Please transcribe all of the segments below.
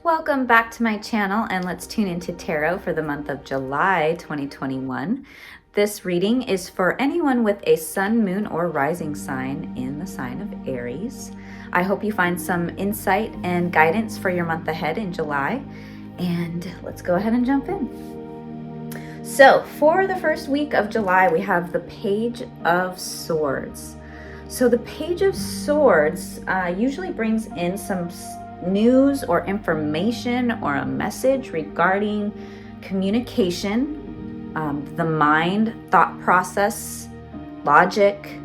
Welcome back to my channel, and let's tune into tarot for the month of July 2021. This reading is for anyone with a sun, moon, or rising sign in the sign of Aries. I hope you find some insight and guidance for your month ahead in July, and let's go ahead and jump in. So for the first week of July, we have the Page of Swords. So the Page of Swords usually brings in some news or information or a message regarding communication, the mind, thought process, logic.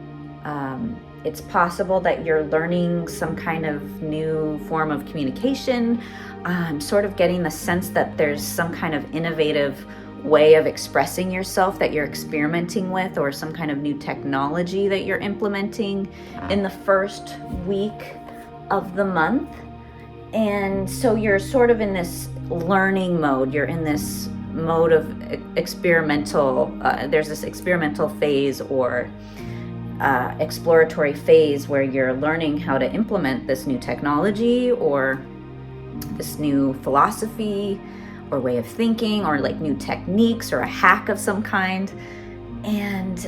It's possible that you're learning some kind of new form of communication. I'm sort of getting the sense that there's some kind of innovative way of expressing yourself that you're experimenting with, or some kind of new technology that you're implementing in the first week of the month. And so you're sort of in this learning mode. You're in this mode of experimental, there's this experimental phase or exploratory phase where you're learning how to implement this new technology or this new philosophy or way of thinking, or like new techniques or a hack of some kind. And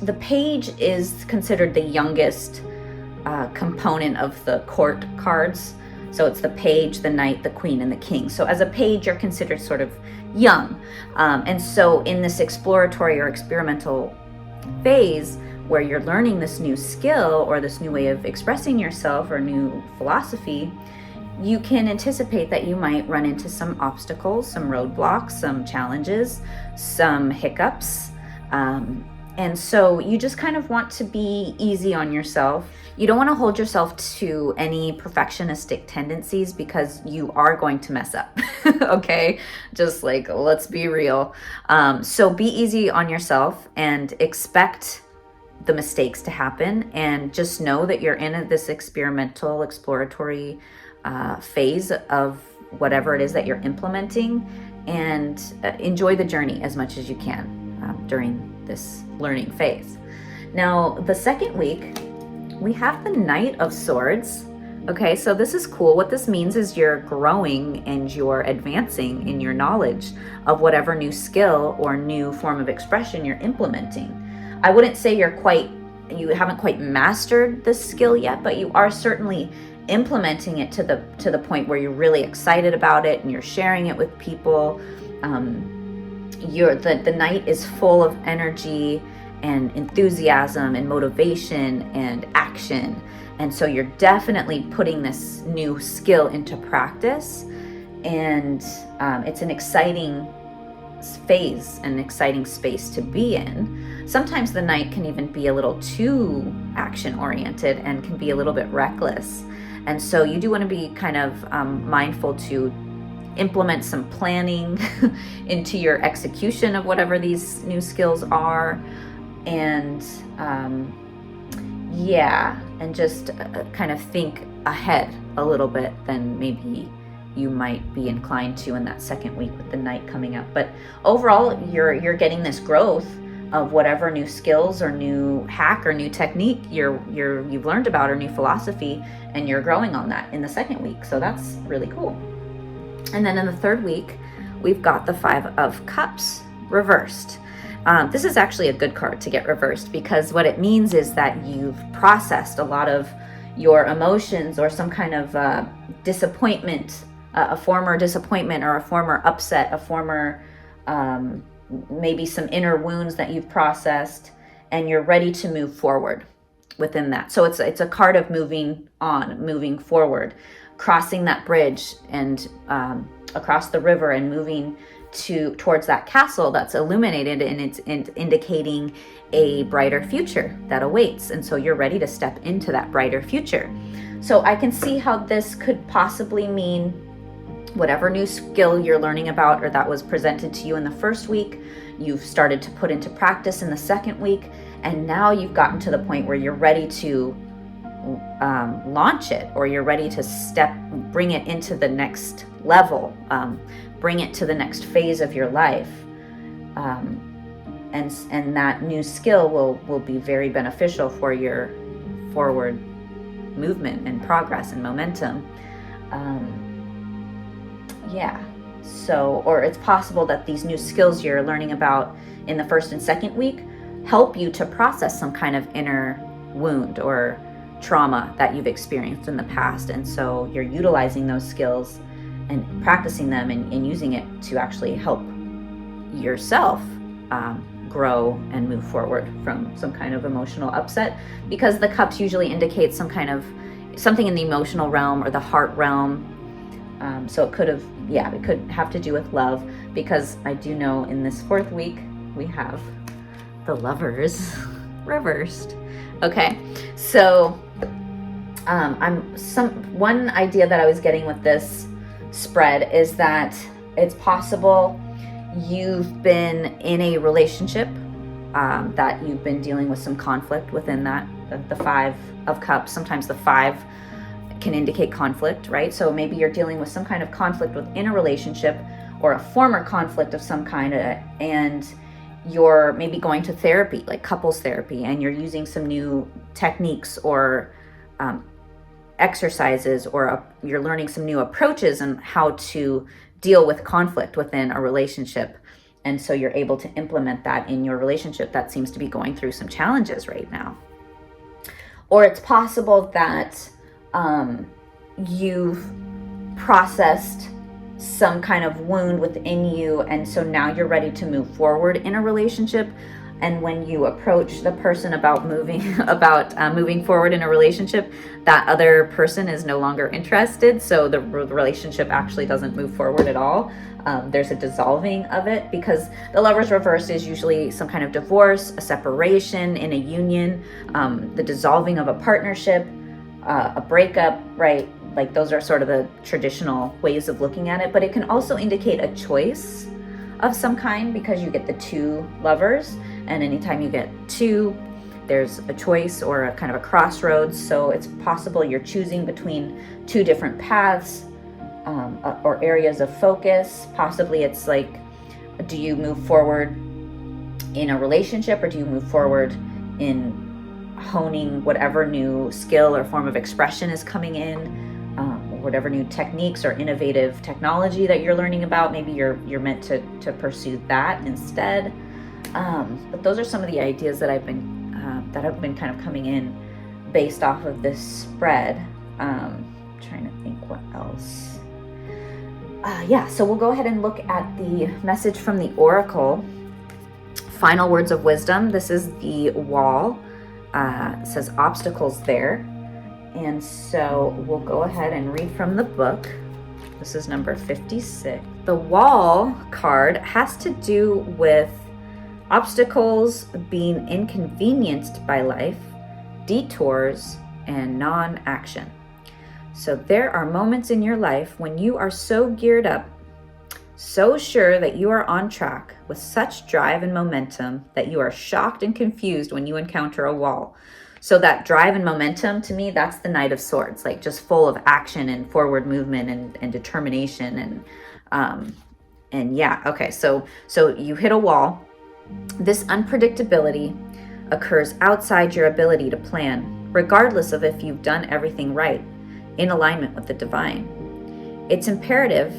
the page is considered the youngest component of the court cards. So it's the page, the knight, the queen, and the king. So as a page, you're considered sort of young. And so in this exploratory or experimental phase where you're learning this new skill or this new way of expressing yourself or new philosophy, you can anticipate that you might run into some obstacles, some roadblocks, some challenges, some hiccups. And so you just kind of want to be easy on yourself. You don't want to hold yourself to any perfectionistic tendencies, because you are going to mess up. Okay? Just like, let's be real. So be easy on yourself and expect the mistakes to happen, and just know that you're in this experimental, exploratory phase of whatever it is that you're implementing, and enjoy the journey as much as you can during this learning phase. Now, the second week, we have the Knight of Swords. Okay, so this is cool. What this means is you're growing and you're advancing in your knowledge of whatever new skill or new form of expression you're implementing. I wouldn't say you haven't quite mastered the skill yet, but you are certainly implementing it to the point where you're really excited about it and you're sharing it with people. The knight is full of energy and enthusiasm and motivation and action. And so you're definitely putting this new skill into practice. And it's an exciting phase, an exciting space to be in. Sometimes the knight can even be a little too action oriented and can be a little bit reckless. And so you do want to be kind of mindful to implement some planning into your execution of whatever these new skills are. And and just kind of think ahead a little bit than maybe you might be inclined to in that second week with the knight coming up. But overall, you're getting this growth of whatever new skills or new hack or new technique you've learned about, or new philosophy, and you're growing on that in the second week. So that's really cool. And then in the third week, we've got the Five of Cups reversed. This is actually a good card to get reversed, because what it means is that you've processed a lot of your emotions or some kind of disappointment, a former disappointment or a former upset, a former maybe some inner wounds that you've processed, and you're ready to move forward within that. So it's a card of moving on, moving forward, crossing that bridge and across the river and moving towards that castle that's illuminated, and it's indicating a brighter future that awaits. And so you're ready to step into that brighter future. So I can see how this could possibly mean whatever new skill you're learning about, or that was presented to you in the first week, you've started to put into practice in the second week, and now you've gotten to the point where you're ready to launch it, or you're ready to bring it into the next level, bring it to the next phase of your life. And that new skill will be very beneficial for your forward movement and progress and momentum. Yeah. So, or it's possible that these new skills you're learning about in the first and second week help you to process some kind of inner wound or trauma that you've experienced in the past. And so you're utilizing those skills and practicing them and using it to actually help yourself grow and move forward from some kind of emotional upset, because the cups usually indicate something in the emotional realm or the heart realm. So it could have to do with love, because I do know in this fourth week we have the Lovers reversed. Okay, so one idea that I was getting with this spread is that it's possible you've been in a relationship that you've been dealing with some conflict within that. The Five of Cups, sometimes the five can indicate conflict, right? So maybe you're dealing with some kind of conflict within a relationship or a former conflict of some kind, and you're maybe going to therapy, like couples therapy, and you're using some new techniques or exercises, or you're learning some new approaches on how to deal with conflict within a relationship. And so you're able to implement that in your relationship that seems to be going through some challenges right now. Or it's possible that you've processed some kind of wound within you, and so now you're ready to move forward in a relationship. And when you approach the person about moving forward in a relationship, that other person is no longer interested, so the relationship actually doesn't move forward at all. There's a dissolving of it, because the Lovers reverse is usually some kind of divorce, a separation in a union, the dissolving of a partnership, a breakup, right? Like those are sort of the traditional ways of looking at it. But it can also indicate a choice of some kind, because you get the two Lovers, and anytime you get two, there's a choice or a kind of a crossroads. So it's possible you're choosing between two different paths or areas of focus. Possibly it's like, do you move forward in a relationship, or do you move forward in honing whatever new skill or form of expression is coming in? Whatever new techniques or innovative technology that you're learning about, maybe you're meant to pursue that instead. But those are some of the ideas that have been kind of coming in based off of this spread. Trying to think what else. So we'll go ahead and look at the message from the Oracle. Final words of wisdom. This is the Wall. It says obstacles there. And so we'll go ahead and read from the book. This is number 56. The Wall card has to do with obstacles being inconvenienced by life, detours, and non-action. So there are moments in your life when you are so geared up, so sure that you are on track, with such drive and momentum that you are shocked and confused when you encounter a wall. So that drive and momentum, to me, that's the Knight of Swords, like just full of action and forward movement and determination so you hit a wall. This unpredictability occurs outside your ability to plan, regardless of if you've done everything right, in alignment with the divine. It's imperative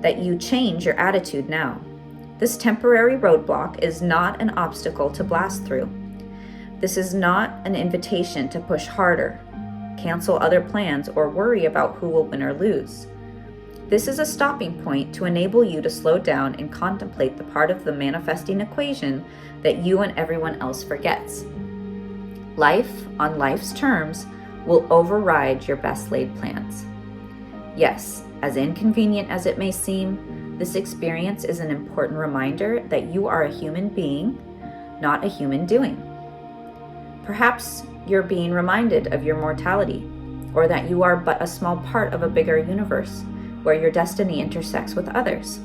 that you change your attitude now. This temporary roadblock is not an obstacle to blast through. This is not an invitation to push harder, cancel other plans, or worry about who will win or lose. This is a stopping point to enable you to slow down and contemplate the part of the manifesting equation that you and everyone else forgets. Life, on life's terms, will override your best laid plans. Yes, as inconvenient as it may seem, this experience is an important reminder that you are a human being, not a human doing. Perhaps you're being reminded of your mortality, or that you are but a small part of a bigger universe where your destiny intersects with others.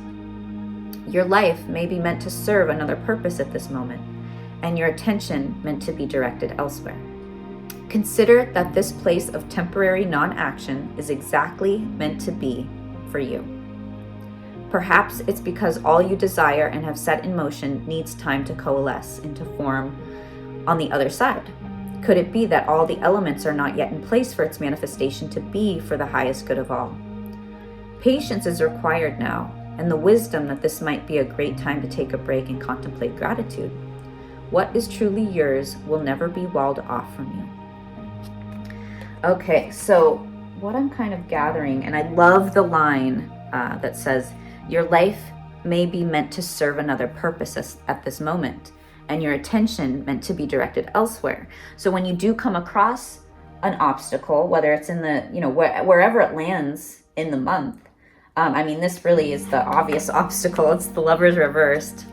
Your life may be meant to serve another purpose at this moment, and your attention meant to be directed elsewhere. Consider that this place of temporary non-action is exactly meant to be for you. Perhaps it's because all you desire and have set in motion needs time to coalesce into form on the other side. Could it be that all the elements are not yet in place for its manifestation to be for the highest good of all? Patience is required now, and the wisdom that this might be a great time to take a break and contemplate gratitude. What is truly yours will never be walled off from you. Okay, so what I'm kind of gathering, and I love the line that says, your life may be meant to serve another purpose at this moment, and your attention meant to be directed elsewhere. So when you do come across an obstacle, whether it's in the, wherever it lands in the month, this really is the obvious obstacle. It's the Lovers reversed.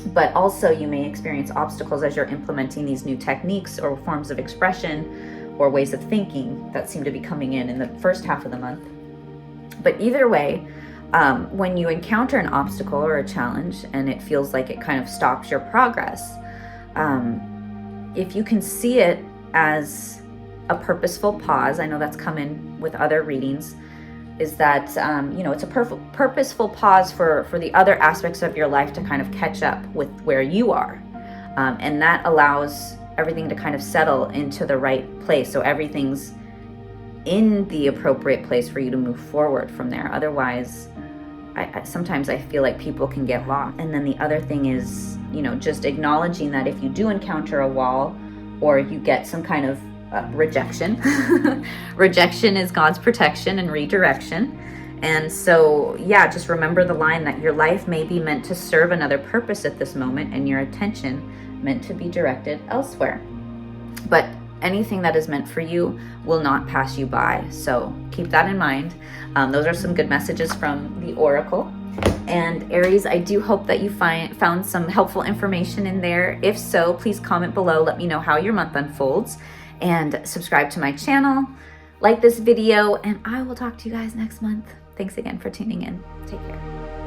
But also you may experience obstacles as you're implementing these new techniques or forms of expression or ways of thinking that seem to be coming in the first half of the month. But either way, when you encounter an obstacle or a challenge and it feels like it kind of stops your progress, if you can see it as a purposeful pause, I know that's come in with other readings, is that, it's a purposeful pause for the other aspects of your life to kind of catch up with where you are. And that allows everything to kind of settle into the right place. So everything's in the appropriate place for you to move forward from there. Otherwise, sometimes I feel like people can get lost. And then the other thing is, just acknowledging that if you do encounter a wall or you get some kind of rejection, rejection is God's protection and redirection. And so, just remember the line that your life may be meant to serve another purpose at this moment and your attention meant to be directed elsewhere. But anything that is meant for you will not pass you by. So keep that in mind. Those are some good messages from the Oracle. And Aries, I do hope that you found some helpful information in there. If so, please comment below. Let me know how your month unfolds. And subscribe to my channel. Like this video. And I will talk to you guys next month. Thanks again for tuning in. Take care.